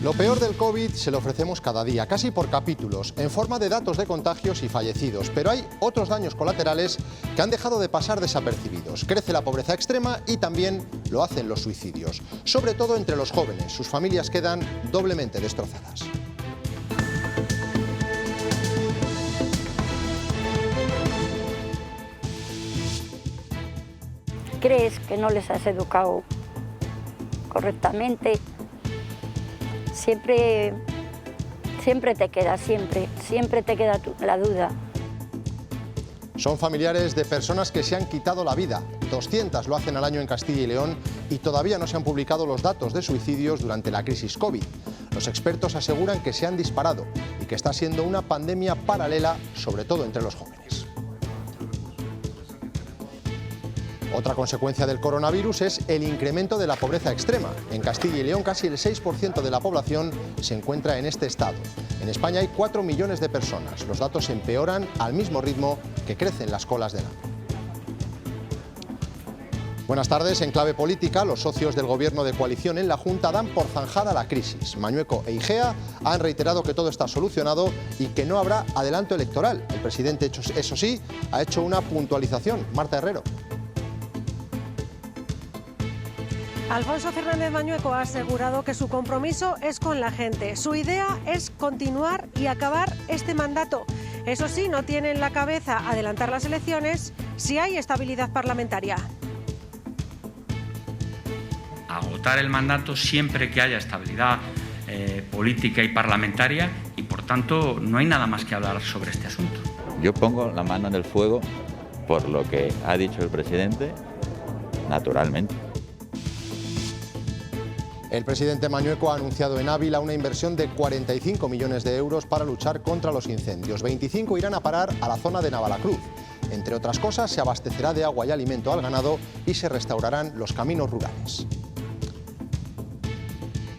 Lo peor del COVID se lo ofrecemos cada día, casi por capítulos, en forma de datos de contagios y fallecidos. Pero hay otros daños colaterales que han dejado de pasar desapercibidos. Crece la pobreza extrema y también lo hacen los suicidios. Sobre todo entre los jóvenes, sus familias quedan doblemente destrozadas. ¿Crees que no les has educado correctamente? Siempre te queda, siempre te queda la duda. Son familiares de personas que se han quitado la vida. 200 lo hacen al año en Castilla y León y todavía no se han publicado los datos de suicidios durante la crisis COVID. Los expertos aseguran que se han disparado y que está siendo una pandemia paralela, sobre todo entre los jóvenes. Otra consecuencia del coronavirus es el incremento de la pobreza extrema. En Castilla y León casi el 6% de la población se encuentra en este estado. En España hay 4 millones de personas. Los datos empeoran al mismo ritmo que crecen las colas del hambre. Buenas tardes. En clave política, los socios del gobierno de coalición en la Junta dan por zanjada la crisis. Mañueco e Igea han reiterado que todo está solucionado y que no habrá adelanto electoral. El presidente, eso sí, ha hecho una puntualización. Marta Herrero. Alfonso Fernández Mañueco ha asegurado que su compromiso es con la gente. Su idea es continuar y acabar este mandato. Eso sí, no tiene en la cabeza adelantar las elecciones si hay estabilidad parlamentaria. Agotar el mandato siempre que haya estabilidad política y parlamentaria y, por tanto, no hay nada más que hablar sobre este asunto. Yo pongo la mano en el fuego por lo que ha dicho el presidente, naturalmente. El presidente Mañueco ha anunciado en Ávila una inversión de 45 millones de euros para luchar contra los incendios. 25 irán a parar a la zona de Navalacruz. Entre otras cosas, se abastecerá de agua y alimento al ganado y se restaurarán los caminos rurales.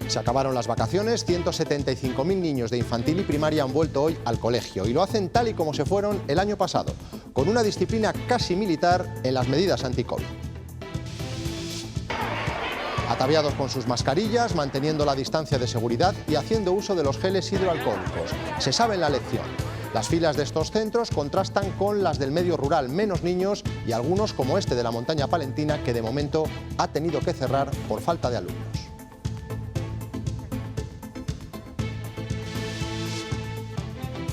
Se acabaron las vacaciones, 175.000 niños de infantil y primaria han vuelto hoy al colegio y lo hacen tal y como se fueron el año pasado, con una disciplina casi militar en las medidas anti-COVID. Ataviados con sus mascarillas, manteniendo la distancia de seguridad y haciendo uso de los geles hidroalcohólicos. Se sabe la lección. Las filas de estos centros contrastan con las del medio rural, menos niños y algunos como este de la montaña palentina que de momento ha tenido que cerrar por falta de alumnos.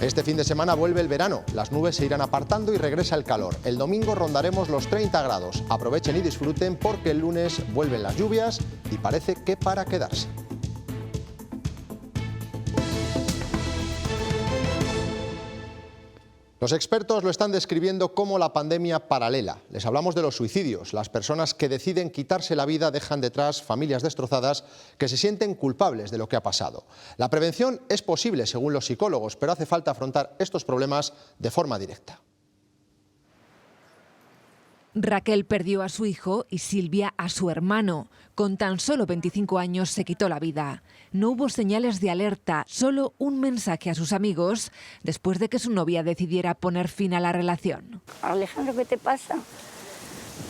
Este fin de semana vuelve el verano, las nubes se irán apartando y regresa el calor. El domingo rondaremos los 30 grados. Aprovechen y disfruten porque el lunes vuelven las lluvias y parece que para quedarse. Los expertos lo están describiendo como la pandemia paralela. Les hablamos de los suicidios. Las personas que deciden quitarse la vida dejan detrás familias destrozadas que se sienten culpables de lo que ha pasado. La prevención es posible, según los psicólogos, pero hace falta afrontar estos problemas de forma directa. Raquel perdió a su hijo y Silvia a su hermano. Con tan solo 25 años se quitó la vida. No hubo señales de alerta, solo un mensaje a sus amigos después de que su novia decidiera poner fin a la relación. Alejandro, ¿qué te pasa?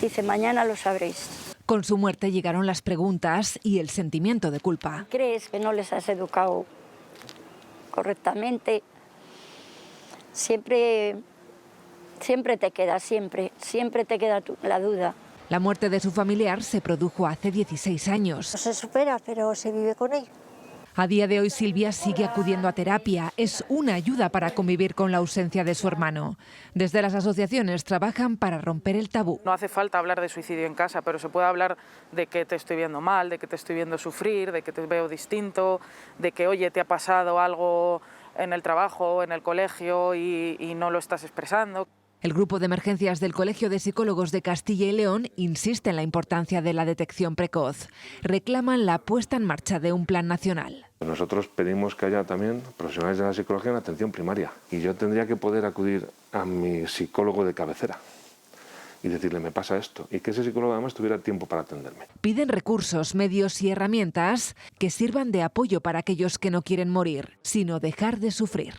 Dice, mañana lo sabréis. Con su muerte llegaron las preguntas y el sentimiento de culpa. ¿Crees que no les has educado correctamente? Siempre te queda, siempre te queda la duda. La muerte de su familiar se produjo hace 16 años. No se supera, pero se vive con ello. A día de hoy Silvia sigue acudiendo a terapia. Es una ayuda para convivir con la ausencia de su hermano. Desde las asociaciones trabajan para romper el tabú. No hace falta hablar de suicidio en casa, pero se puede hablar de que te estoy viendo mal, de que te estoy viendo sufrir, de que te veo distinto, de que, oye, te ha pasado algo en el trabajo, en el colegio y no lo estás expresando. El grupo de emergencias del Colegio de Psicólogos de Castilla y León insiste en la importancia de la detección precoz. Reclaman la puesta en marcha de un plan nacional. Nosotros pedimos que haya también profesionales de la psicología en atención primaria y yo tendría que poder acudir a mi psicólogo de cabecera y decirle, me pasa esto, y que ese psicólogo además tuviera tiempo para atenderme. Piden recursos, medios y herramientas que sirvan de apoyo para aquellos que no quieren morir, sino dejar de sufrir.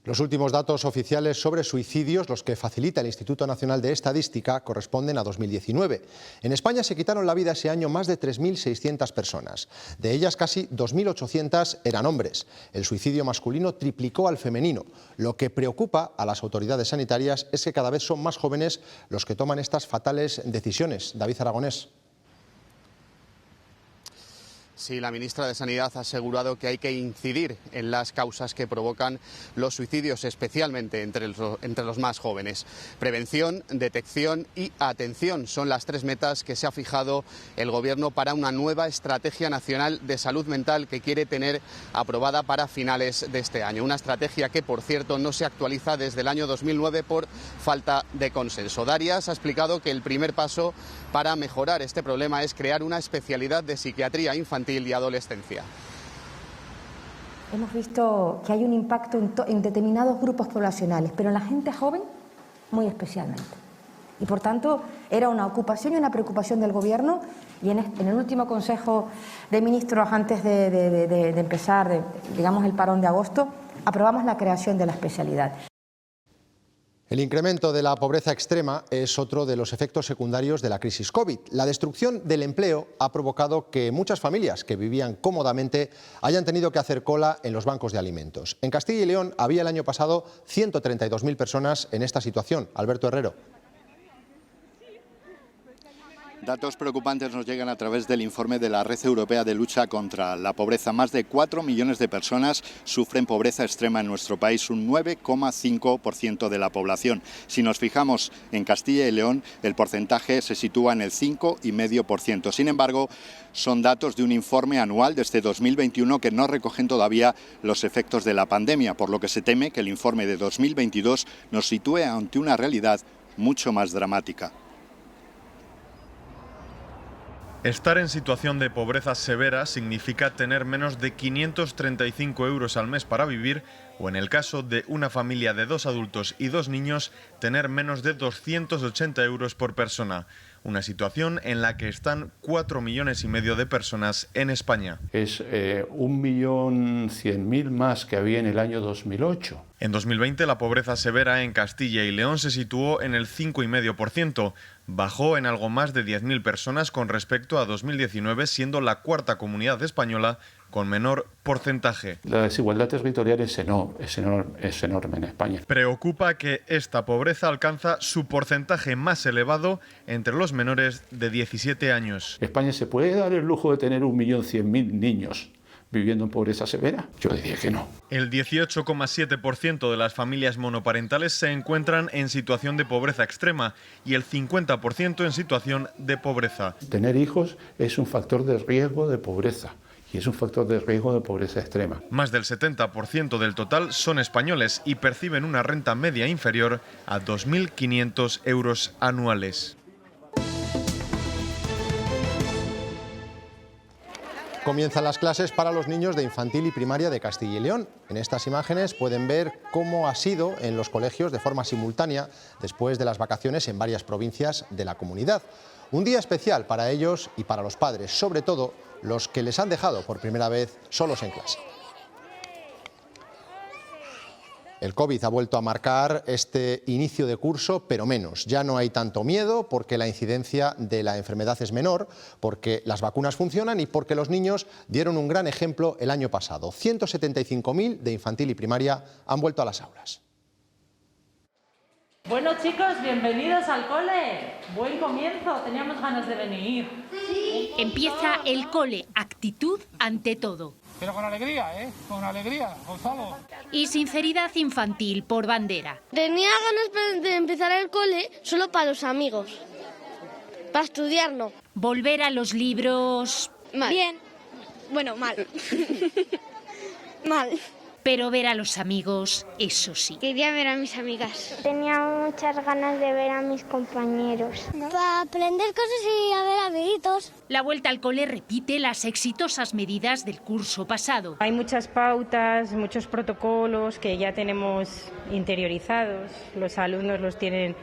Los últimos datos oficiales sobre suicidios, los que facilita el Instituto Nacional de Estadística, corresponden a 2019. En España se quitaron la vida ese año más de 3.600 personas. De ellas, casi 2.800 eran hombres. El suicidio masculino triplicó al femenino. Lo que preocupa a las autoridades sanitarias es que cada vez son más jóvenes los que toman estas fatales decisiones. David Aragonés. Sí, la ministra de Sanidad ha asegurado que hay que incidir en las causas que provocan los suicidios, especialmente entre los más jóvenes. Prevención, detección y atención son las tres metas que se ha fijado el Gobierno para una nueva estrategia nacional de salud mental que quiere tener aprobada para finales de este año. Una estrategia que, por cierto, no se actualiza desde el año 2009 por falta de consenso. Darias ha explicado que el primer paso para mejorar este problema es crear una especialidad de psiquiatría infantil y adolescencia. Hemos visto que hay un impacto en determinados grupos poblacionales, pero en la gente joven muy especialmente. Y por tanto era una ocupación y una preocupación del Gobierno, y en el último Consejo de Ministros antes de empezar digamos, el parón de agosto, aprobamos la creación de la especialidad. El incremento de la pobreza extrema es otro de los efectos secundarios de la crisis COVID. La destrucción del empleo ha provocado que muchas familias que vivían cómodamente hayan tenido que hacer cola en los bancos de alimentos. En Castilla y León había el año pasado 132.000 personas en esta situación. Alberto Herrero. Datos preocupantes nos llegan a través del informe de la Red Europea de Lucha contra la Pobreza. Más de 4 millones de personas sufren pobreza extrema en nuestro país, un 9,5% de la población. Si nos fijamos en Castilla y León, el porcentaje se sitúa en el 5,5%. Sin embargo, son datos de un informe anual desde 2021 que no recogen todavía los efectos de la pandemia, por lo que se teme que el informe de 2022 nos sitúe ante una realidad mucho más dramática. Estar en situación de pobreza severa significa tener menos de 535 euros al mes para vivir, o en el caso de una familia de 2 adultos y 2 niños, tener menos de 280 euros por persona. Una situación en la que están 4,5 millones de personas en España. Es 1.100.000 más que había en el año 2008. En 2020 la pobreza severa en Castilla y León se situó en el 5,5%. Bajó en algo más de 10.000 personas con respecto a 2019, siendo la cuarta comunidad española con menor porcentaje. La desigualdad territorial es enorme en España. Preocupa que esta pobreza alcanza su porcentaje más elevado entre los menores de 17 años. ¿España se puede dar el lujo de tener 1.100.000 niños viviendo en pobreza severa? Yo diría que no. El 18,7% de las familias monoparentales se encuentran en situación de pobreza extrema y el 50% en situación de pobreza. Tener hijos es un factor de riesgo de pobreza. Y es un factor de riesgo de pobreza extrema. Más del 70% del total son españoles y perciben una renta media inferior a 2.500 euros anuales. Comienzan las clases para los niños de infantil y primaria de Castilla y León. En estas imágenes pueden ver cómo ha sido en los colegios de forma simultánea después de las vacaciones en varias provincias de la comunidad. Un día especial para ellos y para los padres, sobre todo los que les han dejado por primera vez solos en clase. El COVID ha vuelto a marcar este inicio de curso, pero menos. Ya no hay tanto miedo porque la incidencia de la enfermedad es menor, porque las vacunas funcionan y porque los niños dieron un gran ejemplo el año pasado. 175.000 de infantil y primaria han vuelto a las aulas. Bueno, chicos, bienvenidos al cole. Buen comienzo, teníamos ganas de venir. Sí. Empieza el cole, actitud ante todo. Pero con alegría, con alegría, Gonzalo. Y sinceridad infantil por bandera. Tenía ganas de empezar el cole solo para los amigos, para estudiar no. Volver a los libros... Mal. Bien, bueno, mal. Mal. Pero ver a los amigos, eso sí. Quería ver a mis amigas. Tenía muchas ganas de ver a mis compañeros. Para aprender cosas y a ver amiguitos. La vuelta al cole repite las exitosas medidas del curso pasado. Hay muchas pautas, muchos protocolos que ya tenemos interiorizados. Los alumnos los tienen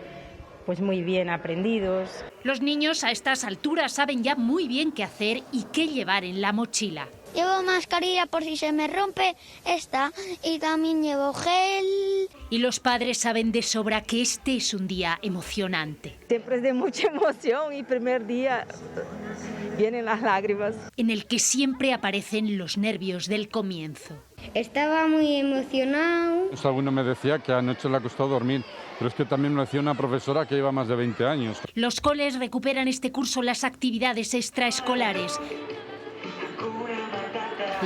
pues muy bien aprendidos. Los niños a estas alturas saben ya muy bien qué hacer y qué llevar en la mochila. Llevo mascarilla por si se me rompe esta y también llevo gel. Y los padres saben de sobra que este es un día emocionante. Siempre es de mucha emoción y primer día vienen las lágrimas. En el que siempre aparecen los nervios del comienzo. Estaba muy emocionado. Alguno me decía que anoche le ha costado dormir, pero es que también me lo decía una profesora que lleva más de 20 años. Los coles recuperan este curso las actividades extraescolares.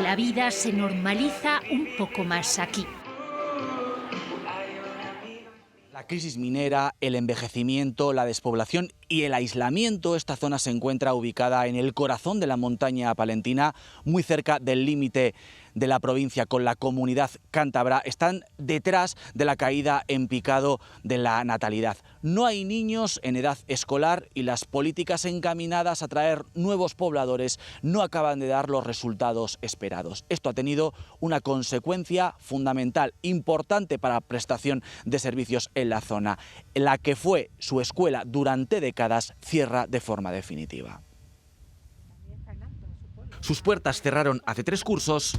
La vida se normaliza un poco más aquí. La crisis minera, el envejecimiento, la despoblación y el aislamiento. Esta zona se encuentra ubicada en el corazón de la montaña palentina, muy cerca del límite de la provincia con la comunidad cántabra. Están detrás de la caída en picado de la natalidad. No hay niños en edad escolar y las políticas encaminadas a traer nuevos pobladores no acaban de dar los resultados esperados. Esto ha tenido una consecuencia fundamental, importante para la prestación de servicios en la zona. La que fue su escuela durante décadas cierra de forma definitiva. Sus puertas cerraron hace 3 cursos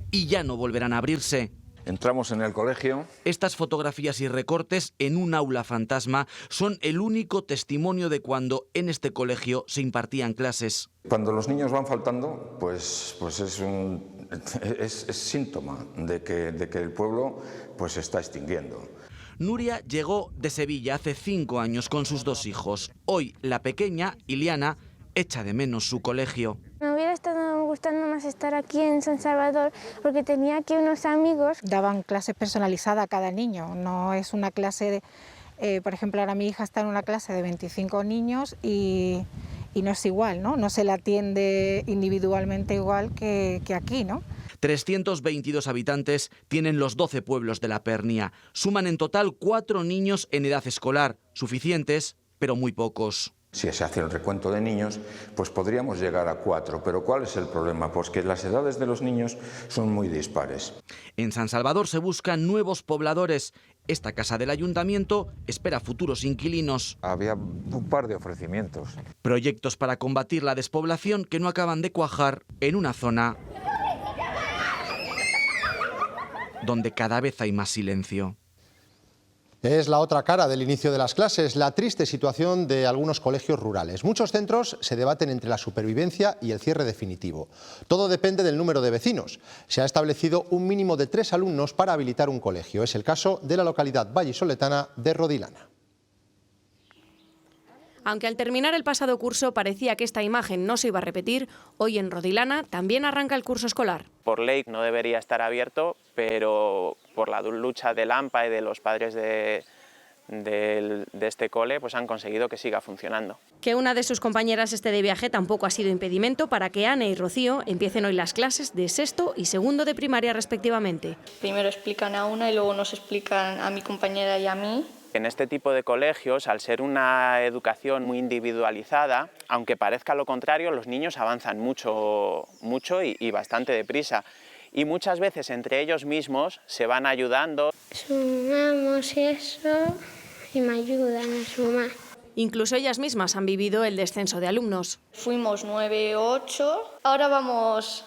y ya no volverán a abrirse. Entramos en el colegio. Estas fotografías y recortes en un aula fantasma son el único testimonio de cuando en este colegio se impartían clases. Cuando los niños van faltando, pues es síntoma de que el pueblo pues se está extinguiendo. Nuria llegó de Sevilla hace 5 años con sus 2 hijos. Hoy la pequeña, Iliana, echa de menos su colegio. Me hubiera estado gustando más estar aquí en San Salvador porque tenía aquí unos amigos. Daban clases personalizadas a cada niño, no es una clase de, por ejemplo, ahora mi hija está en una clase de 25 niños y no es igual, ¿no? No se le atiende individualmente igual que aquí, ¿no? 322 habitantes tienen los 12 pueblos de la Pernia. Suman en total 4 niños en edad escolar, suficientes, pero muy pocos. Si se hace el recuento de niños, pues podríamos llegar a 4. Pero ¿cuál es el problema? Pues que las edades de los niños son muy dispares. En San Salvador se buscan nuevos pobladores. Esta casa del ayuntamiento espera futuros inquilinos. Había un par de ofrecimientos. Proyectos para combatir la despoblación que no acaban de cuajar en una zona donde cada vez hay más silencio. Es la otra cara del inicio de las clases, la triste situación de algunos colegios rurales. Muchos centros se debaten entre la supervivencia y el cierre definitivo. Todo depende del número de vecinos. Se ha establecido un mínimo de 3 alumnos para habilitar un colegio. Es el caso de la localidad vallisoletana de Rodilana. Aunque al terminar el pasado curso parecía que esta imagen no se iba a repetir, hoy en Rodilana también arranca el curso escolar. Por ley no debería estar abierto, pero por la lucha del AMPA y de los padres de este cole, pues han conseguido que siga funcionando. Que una de sus compañeras esté de viaje tampoco ha sido impedimento para que Ana y Rocío empiecen hoy las clases de 6º y 2º de primaria respectivamente. Primero explican a una y luego nos explican a mi compañera y a mí. En este tipo de colegios, al ser una educación muy individualizada, aunque parezca lo contrario, los niños avanzan mucho y bastante deprisa. Y muchas veces entre ellos mismos se van ayudando. Sumamos eso y me ayudan a sumar. Incluso ellas mismas han vivido el descenso de alumnos. Fuimos 9, 8, ahora vamos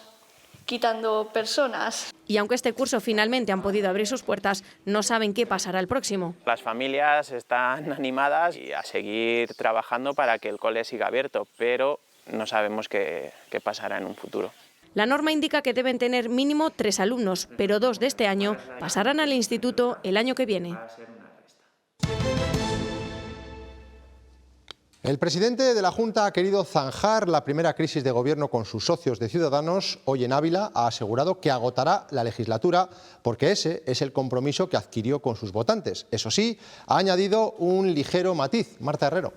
quitando personas. Y aunque este curso finalmente han podido abrir sus puertas, no saben qué pasará el próximo. Las familias están animadas y a seguir trabajando para que el cole siga abierto, pero no sabemos qué pasará en un futuro. La norma indica que deben tener mínimo 3 alumnos, pero 2 de este año pasarán al instituto el año que viene. El presidente de la Junta ha querido zanjar la primera crisis de gobierno con sus socios de Ciudadanos. Hoy en Ávila ha asegurado que agotará la legislatura porque ese es el compromiso que adquirió con sus votantes. Eso sí, ha añadido un ligero matiz. Marta Herrero.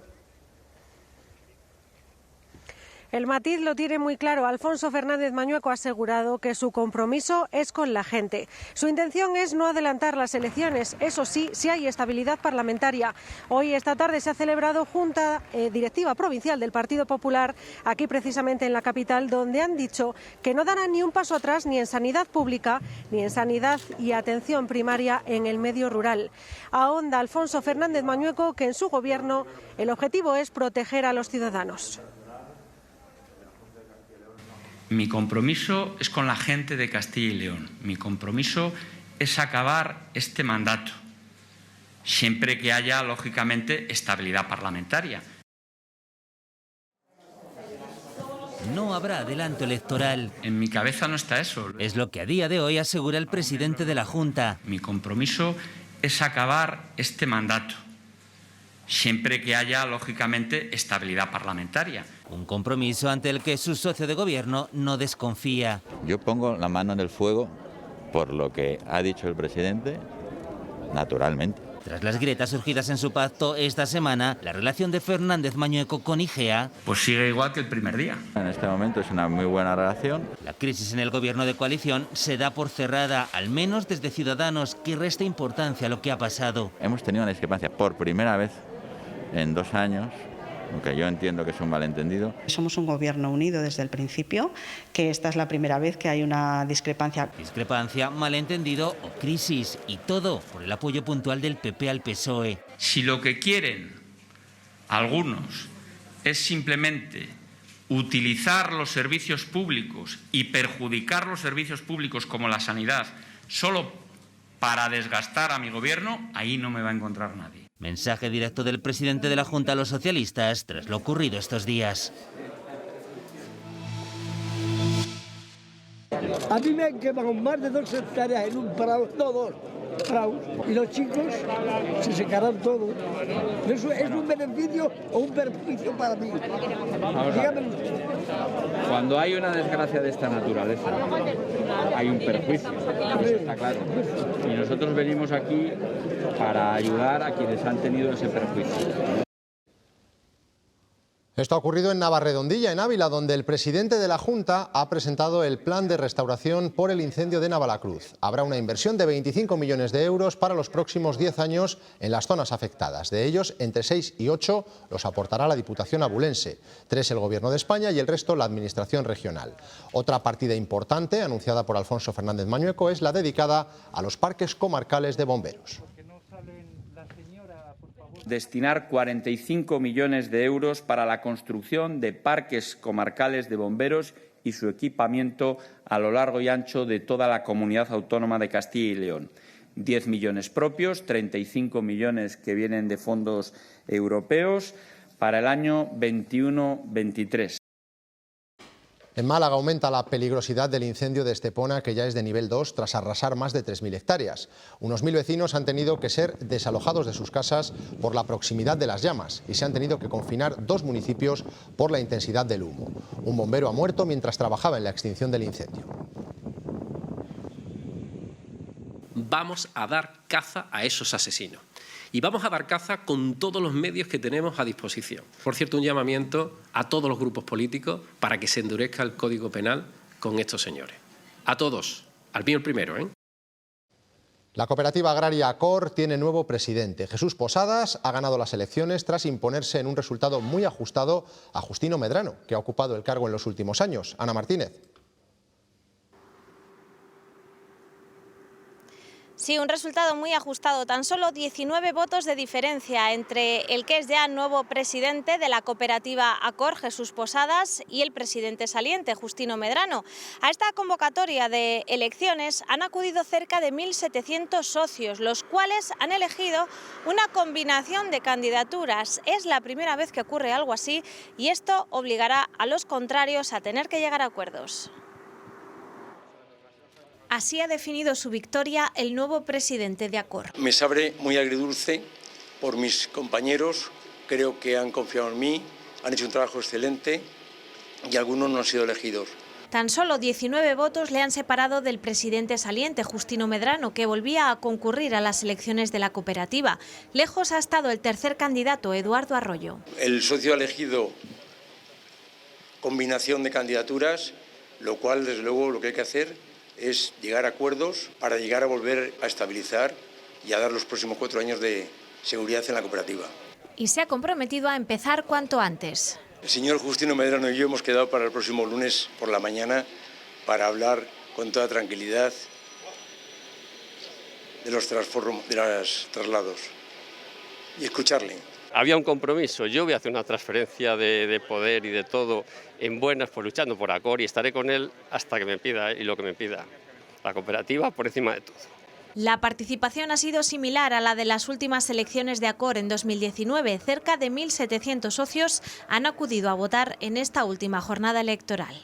El matiz lo tiene muy claro. Alfonso Fernández Mañueco ha asegurado que su compromiso es con la gente. Su intención es no adelantar las elecciones. Eso sí, si hay estabilidad parlamentaria. Hoy, esta tarde, se ha celebrado Junta Directiva Provincial del Partido Popular, aquí precisamente en la capital, donde han dicho que no darán ni un paso atrás ni en sanidad pública, ni en sanidad y atención primaria en el medio rural. Ahonda Alfonso Fernández Mañueco que en su gobierno el objetivo es proteger a los ciudadanos. Mi compromiso es con la gente de Castilla y León. Mi compromiso es acabar este mandato, siempre que haya, lógicamente, estabilidad parlamentaria. No habrá adelanto electoral. En mi cabeza no está eso. Es lo que a día de hoy asegura el presidente de la Junta. Mi compromiso es acabar este mandato, siempre que haya, lógicamente, estabilidad parlamentaria. Un compromiso ante el que su socio de gobierno no desconfía. Yo pongo la mano en el fuego por lo que ha dicho el presidente, naturalmente. Tras las grietas surgidas en su pacto esta semana, la relación de Fernández Mañueco con Igea pues sigue igual que el primer día. En este momento es una muy buena relación. La crisis en el gobierno de coalición se da por cerrada, al menos desde Ciudadanos, que resta importancia a lo que ha pasado. Hemos tenido una discrepancia por primera vez en 2 años, aunque yo entiendo que es un malentendido. Somos un gobierno unido desde el principio, que esta es la primera vez que hay una discrepancia. Discrepancia, malentendido o crisis, y todo por el apoyo puntual del PP al PSOE. Si lo que quieren algunos es simplemente utilizar los servicios públicos y perjudicar los servicios públicos como la sanidad solo para desgastar a mi gobierno, ahí no me va a encontrar nadie. Mensaje directo del presidente de la Junta a los socialistas tras lo ocurrido estos días. A mí me han quemado más de 2 hectáreas en un prado, no 2 prados, y los chicos se secarán todo. ¿Eso es un beneficio o un perjuicio para mí? Dígame usted. Cuando hay una desgracia de esta naturaleza, hay un perjuicio, eso está claro. Y nosotros venimos aquí para ayudar a quienes han tenido ese perjuicio. Esto ha ocurrido en Navarredondilla, en Ávila, donde el presidente de la Junta ha presentado el plan de restauración por el incendio de Navalacruz. Habrá una inversión de 25 millones de euros para los próximos 10 años en las zonas afectadas. De ellos, entre 6 y 8 los aportará la Diputación abulense, 3 el Gobierno de España y el resto la Administración regional. Otra partida importante, anunciada por Alfonso Fernández Mañueco, es la dedicada a los parques comarcales de bomberos. Destinar 45 millones de euros para la construcción de parques comarcales de bomberos y su equipamiento a lo largo y ancho de toda la comunidad autónoma de Castilla y León. 10 millones propios, 35 millones que vienen de fondos europeos para el año 21-23. En Málaga aumenta la peligrosidad del incendio de Estepona, que ya es de nivel 2 tras arrasar más de 3.000 hectáreas. Unos 1.000 vecinos han tenido que ser desalojados de sus casas por la proximidad de las llamas y se han tenido que confinar 2 municipios por la intensidad del humo. Un bombero ha muerto mientras trabajaba en la extinción del incendio. Vamos a dar caza a esos asesinos. Y vamos a dar caza con todos los medios que tenemos a disposición. Por cierto, un llamamiento a todos los grupos políticos para que se endurezca el Código Penal con estos señores. A todos, al mío el primero, ¿eh? La cooperativa agraria Acor tiene nuevo presidente. Jesús Posadas ha ganado las elecciones tras imponerse en un resultado muy ajustado a Justino Medrano, que ha ocupado el cargo en los últimos años. Ana Martínez. Sí, un resultado muy ajustado, tan solo 19 votos de diferencia entre el que es ya nuevo presidente de la cooperativa Acor, Jesús Posadas, y el presidente saliente, Justino Medrano. A esta convocatoria de elecciones han acudido cerca de 1.700 socios, los cuales han elegido una combinación de candidaturas. Es la primera vez que ocurre algo así y esto obligará a los contrarios a tener que llegar a acuerdos. Así ha definido su victoria el nuevo presidente de Acor. Me sabe muy agridulce por mis compañeros, creo que han confiado en mí, han hecho un trabajo excelente y algunos no han sido elegidos. Tan solo 19 votos le han separado del presidente saliente, Justino Medrano, que volvía a concurrir a las elecciones de la cooperativa. Lejos ha estado el tercer candidato, Eduardo Arroyo. El socio ha elegido combinación de candidaturas, lo cual, desde luego, lo que hay que hacer es llegar a acuerdos para llegar a volver a estabilizar y a dar los próximos 4 años de seguridad en la cooperativa. Y se ha comprometido a empezar cuanto antes. El señor Justino Medrano y yo hemos quedado para el próximo lunes por la mañana para hablar con toda tranquilidad de los traslados y escucharle. había un compromiso. Yo voy a hacer una transferencia de poder y de todo en buenas, pues luchando por Accor, y estaré con él hasta que me pida y lo que me pida. La cooperativa por encima de todo. La participación ha sido similar a la de las últimas elecciones de Accor en 2019. Cerca de 1.700 socios han acudido a votar en esta última jornada electoral.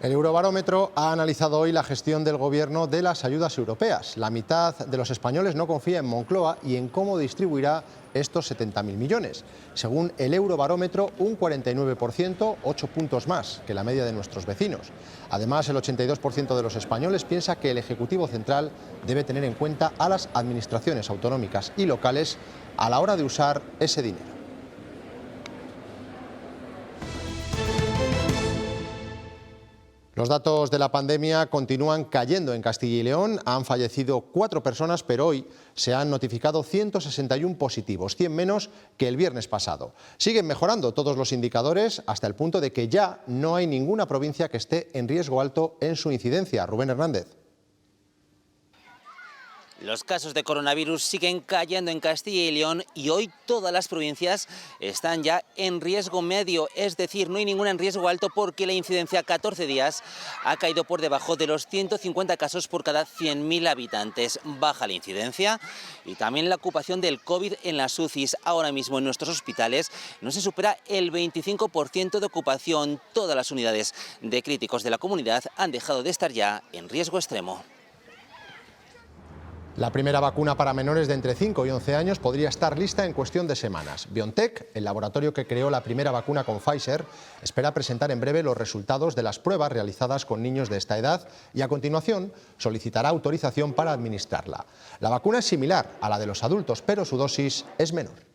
El Eurobarómetro ha analizado hoy la gestión del Gobierno de las ayudas europeas. La mitad de los españoles no confía en Moncloa y en cómo distribuirá estos 70.000 millones. Según el Eurobarómetro, un 49%, 8 puntos más que la media de nuestros vecinos. Además, el 82% de los españoles piensa que el Ejecutivo Central debe tener en cuenta a las administraciones autonómicas y locales a la hora de usar ese dinero. Los datos de la pandemia continúan cayendo en Castilla y León. Han fallecido 4 personas, pero hoy se han notificado 161 positivos, 100 menos que el viernes pasado. Siguen mejorando todos los indicadores hasta el punto de que ya no hay ninguna provincia que esté en riesgo alto en su incidencia. Rubén Hernández. Los casos de coronavirus siguen cayendo en Castilla y León y hoy todas las provincias están ya en riesgo medio, es decir, no hay ninguna en riesgo alto porque la incidencia a 14 días ha caído por debajo de los 150 casos por cada 100.000 habitantes. Baja la incidencia y también la ocupación del COVID en las UCIs. Ahora mismo en nuestros hospitales no se supera el 25% de ocupación. Todas las unidades de críticos de la comunidad han dejado de estar ya en riesgo extremo. La primera vacuna para menores de entre 5 y 11 años podría estar lista en cuestión de semanas. BioNTech, el laboratorio que creó la primera vacuna con Pfizer, espera presentar en breve los resultados de las pruebas realizadas con niños de esta edad y a continuación solicitará autorización para administrarla. La vacuna es similar a la de los adultos, pero su dosis es menor.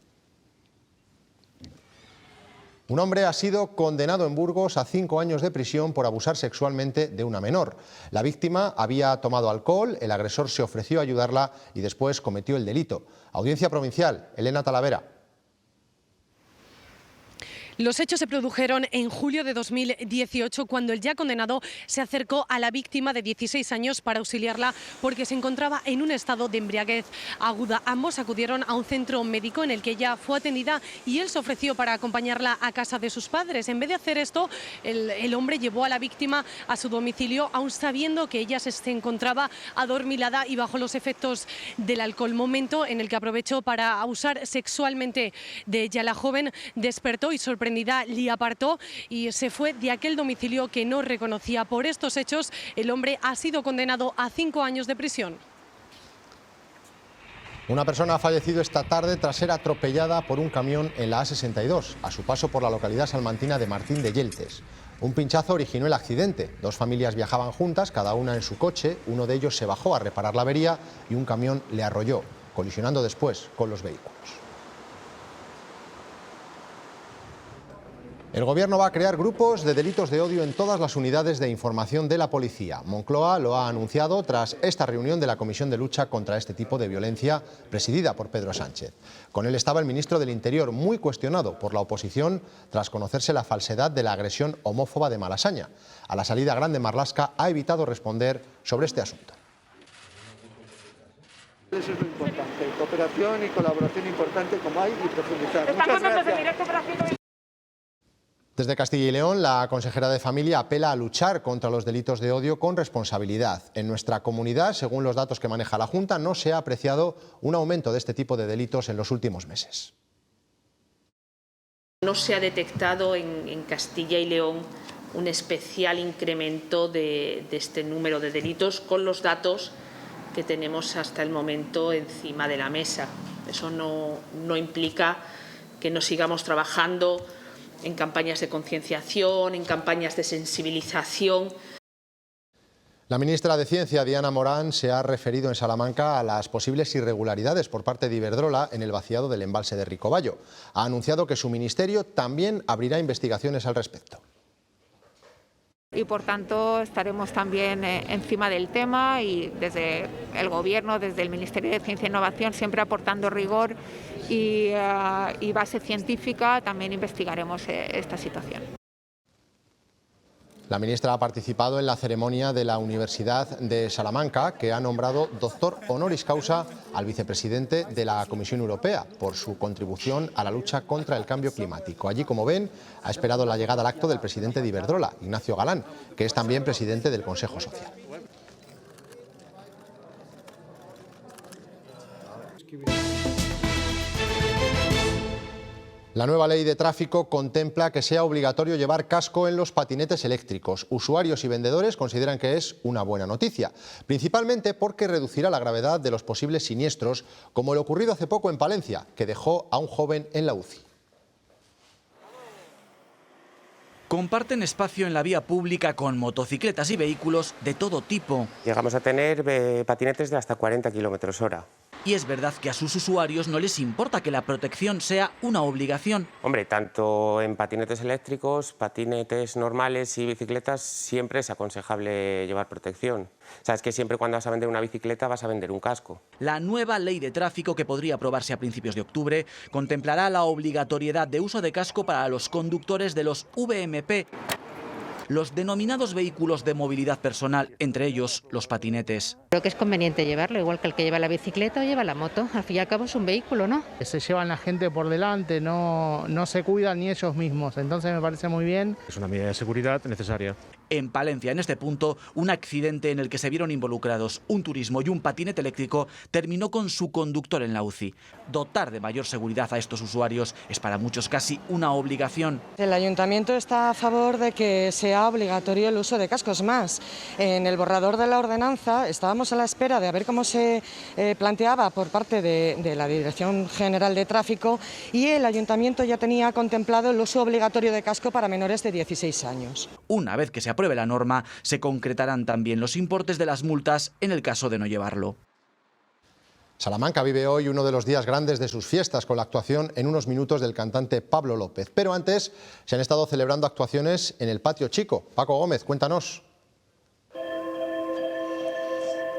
Un hombre ha sido condenado en Burgos a 5 años de prisión por abusar sexualmente de una menor. La víctima había tomado alcohol, el agresor se ofreció a ayudarla y después cometió el delito. Audiencia Provincial, Elena Talavera. Los hechos se produjeron en julio de 2018 cuando el ya condenado se acercó a la víctima de 16 años para auxiliarla porque se encontraba en un estado de embriaguez aguda. Ambos acudieron a un centro médico en el que ella fue atendida y él se ofreció para acompañarla a casa de sus padres. En vez de hacer esto, el hombre llevó a la víctima a su domicilio aún sabiendo que ella se encontraba adormilada y bajo los efectos del alcohol. Momento en el que aprovechó para abusar sexualmente de ella. La joven despertó y sorprendida le apartó y se fue de aquel domicilio que no reconocía. Por estos hechos, el hombre ha sido condenado a 5 años de prisión. Una persona ha fallecido esta tarde tras ser atropellada por un camión en la A62, a su paso por la localidad salmantina de Martín de Yeltes. Un pinchazo originó el accidente. 2 familias viajaban juntas, cada una en su coche. Uno de ellos se bajó a reparar la avería y un camión le arrolló, colisionando después con los vehículos. El Gobierno va a crear grupos de delitos de odio en todas las unidades de información de la policía. Moncloa lo ha anunciado tras esta reunión de la Comisión de Lucha contra este tipo de violencia presidida por Pedro Sánchez. Con él estaba el ministro del Interior, muy cuestionado por la oposición tras conocerse la falsedad de la agresión homófoba de Malasaña. A la salida, Grande Marlaska ha evitado responder sobre este asunto. Eso es lo importante, cooperación y colaboración importante como hay y profundizar. Muchas gracias. Desde Castilla y León, la consejera de Familia apela a luchar contra los delitos de odio con responsabilidad. En nuestra comunidad, según los datos que maneja la Junta, no se ha apreciado un aumento de este tipo de delitos en los últimos meses. No se ha detectado en Castilla y León un especial incremento de este número de delitos con los datos que tenemos hasta el momento encima de la mesa. Eso no implica que no sigamos trabajando en campañas de concienciación, en campañas de sensibilización. La ministra de Ciencia, Diana Morán, se ha referido en Salamanca a las posibles irregularidades por parte de Iberdrola en el vaciado del embalse de Ricobayo. Ha anunciado que su ministerio también abrirá investigaciones al respecto. Y por tanto estaremos también encima del tema y desde el Gobierno, desde el Ministerio de Ciencia e Innovación, siempre aportando rigor y base científica, también investigaremos esta situación. La ministra ha participado en la ceremonia de la Universidad de Salamanca, que ha nombrado doctor honoris causa al vicepresidente de la Comisión Europea por su contribución a la lucha contra el cambio climático. Allí, como ven, ha esperado la llegada al acto del presidente de Iberdrola, Ignacio Galán, que es también presidente del Consejo Social. La nueva ley de tráfico contempla que sea obligatorio llevar casco en los patinetes eléctricos. Usuarios y vendedores consideran que es una buena noticia, principalmente porque reducirá la gravedad de los posibles siniestros, como el ocurrido hace poco en Palencia, que dejó a un joven en la UCI. Comparten espacio en la vía pública con motocicletas y vehículos de todo tipo. Llegamos a tener patinetes de hasta 40 km/h. Y es verdad que a sus usuarios no les importa que la protección sea una obligación. Hombre, tanto en patinetes eléctricos, patinetes normales y bicicletas siempre es aconsejable llevar protección. Sabes que siempre cuando vas a vender una bicicleta vas a vender un casco. La nueva ley de tráfico, que podría aprobarse a principios de octubre, contemplará la obligatoriedad de uso de casco para los conductores de los VMP, los denominados vehículos de movilidad personal, entre ellos los patinetes. Creo que es conveniente llevarlo, igual que el que lleva la bicicleta o lleva la moto. Al fin y al cabo es un vehículo, ¿no? Se llevan la gente por delante, no se cuidan ni ellos mismos, entonces me parece muy bien. Es una medida de seguridad necesaria. En Palencia, en este punto, un accidente en el que se vieron involucrados un turismo y un patinete eléctrico terminó con su conductor en la UCI. Dotar de mayor seguridad a estos usuarios es para muchos casi una obligación. El Ayuntamiento está a favor de que sea obligatorio el uso de cascos más. En el borrador de la ordenanza estábamos a la espera de ver cómo se planteaba por parte de la Dirección General de Tráfico, y el Ayuntamiento ya tenía contemplado el uso obligatorio de casco para menores de 16 años. Una vez que se apruebe la norma, se concretarán también los importes de las multas en el caso de no llevarlo. Salamanca vive hoy uno de los días grandes de sus fiestas, con la actuación en unos minutos del cantante Pablo López. Pero antes se han estado celebrando actuaciones en el Patio Chico. Paco Gómez, cuéntanos.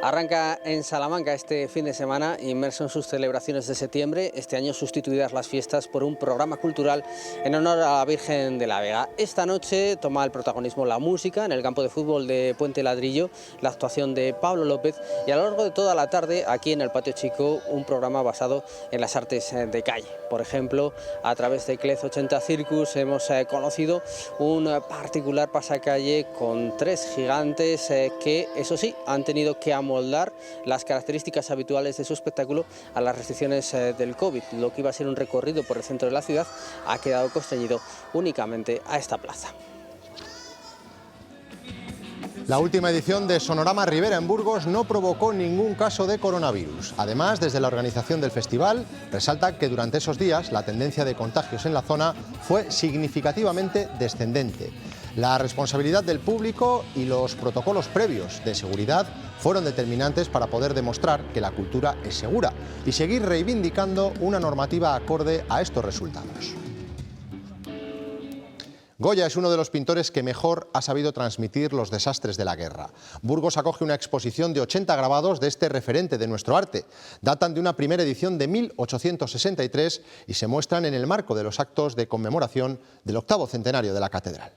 Arranca en Salamanca este fin de semana, inmerso en sus celebraciones de septiembre, este año sustituidas las fiestas por un programa cultural en honor a la Virgen de la Vega. Esta noche toma el protagonismo la música en el campo de fútbol de Puente Ladrillo, la actuación de Pablo López, y a lo largo de toda la tarde aquí en el Patio Chico un programa basado en las artes de calle. Por ejemplo, a través de Clez 80 Circus hemos conocido un particular pasacalle con 3 gigantes que, eso sí, han tenido que amoldar las características habituales de su espectáculo a las restricciones del COVID. Lo que iba a ser un recorrido por el centro de la ciudad ha quedado constreñido únicamente a esta plaza. La última edición de Sonorama Ribera en Burgos no provocó ningún caso de coronavirus. Además, desde la organización del festival, resalta que durante esos días la tendencia de contagios en la zona fue significativamente descendente. La responsabilidad del público y los protocolos previos de seguridad fueron determinantes para poder demostrar que la cultura es segura y seguir reivindicando una normativa acorde a estos resultados. Goya es uno de los pintores que mejor ha sabido transmitir los desastres de la guerra. Burgos acoge una exposición de 80 grabados de este referente de nuestro arte. Datan de una primera edición de 1863 y se muestran en el marco de los actos de conmemoración del 8º centenario de la catedral.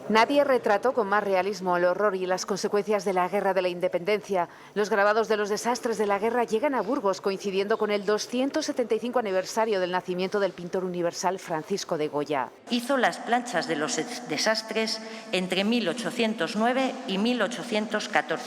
Nadie retrató con más realismo el horror y las consecuencias de la Guerra de la Independencia. Los grabados de los desastres de la guerra llegan a Burgos coincidiendo con el 275 aniversario del nacimiento del pintor universal Francisco de Goya. Hizo las planchas de los desastres entre 1809 y 1814.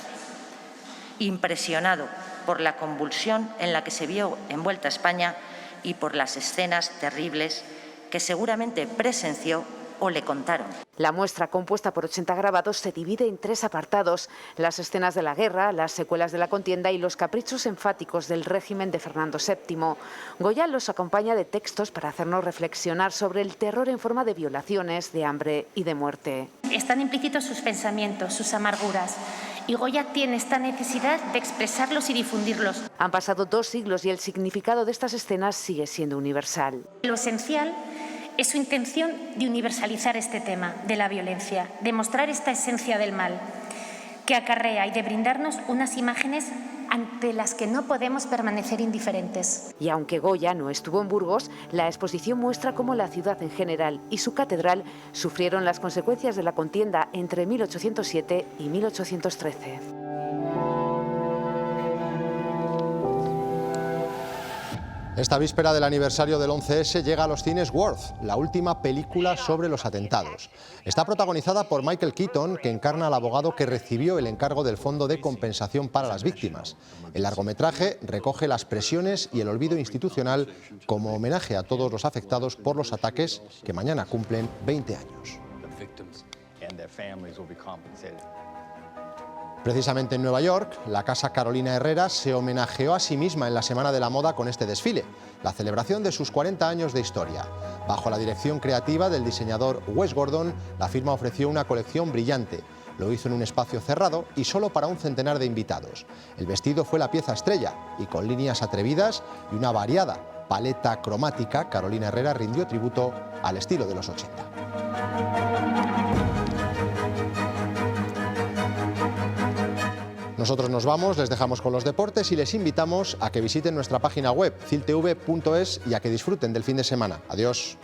Impresionado por la convulsión en la que se vio envuelta España y por las escenas terribles que seguramente presenció o le contaron. La muestra, compuesta por 80 grabados, se divide en 3 apartados: las escenas de la guerra, las secuelas de la contienda y los caprichos enfáticos del régimen de Fernando VII. Goya los acompaña de textos para hacernos reflexionar sobre el terror en forma de violaciones, de hambre y de muerte. Están implícitos sus pensamientos, sus amarguras, y Goya tiene esta necesidad de expresarlos y difundirlos. Han pasado 2 siglos y el significado de estas escenas sigue siendo universal. Lo esencial es su intención de universalizar este tema de la violencia, de mostrar esta esencia del mal que acarrea y de brindarnos unas imágenes ante las que no podemos permanecer indiferentes. Y aunque Goya no estuvo en Burgos, la exposición muestra cómo la ciudad en general y su catedral sufrieron las consecuencias de la contienda entre 1807 y 1813. Esta víspera del aniversario del 11S llega a los cines Worth, la última película sobre los atentados. Está protagonizada por Michael Keaton, que encarna al abogado que recibió el encargo del Fondo de Compensación para las Víctimas. El largometraje recoge las presiones y el olvido institucional como homenaje a todos los afectados por los ataques que mañana cumplen 20 años. Precisamente en Nueva York, la Casa Carolina Herrera se homenajeó a sí misma en la Semana de la Moda con este desfile, la celebración de sus 40 años de historia. Bajo la dirección creativa del diseñador Wes Gordon, la firma ofreció una colección brillante. Lo hizo en un espacio cerrado y solo para un centenar de invitados. El vestido fue la pieza estrella y con líneas atrevidas y una variada paleta cromática, Carolina Herrera rindió tributo al estilo de los 80. Nosotros nos vamos, les dejamos con los deportes y les invitamos a que visiten nuestra página web, ciltv.es, y a que disfruten del fin de semana. Adiós.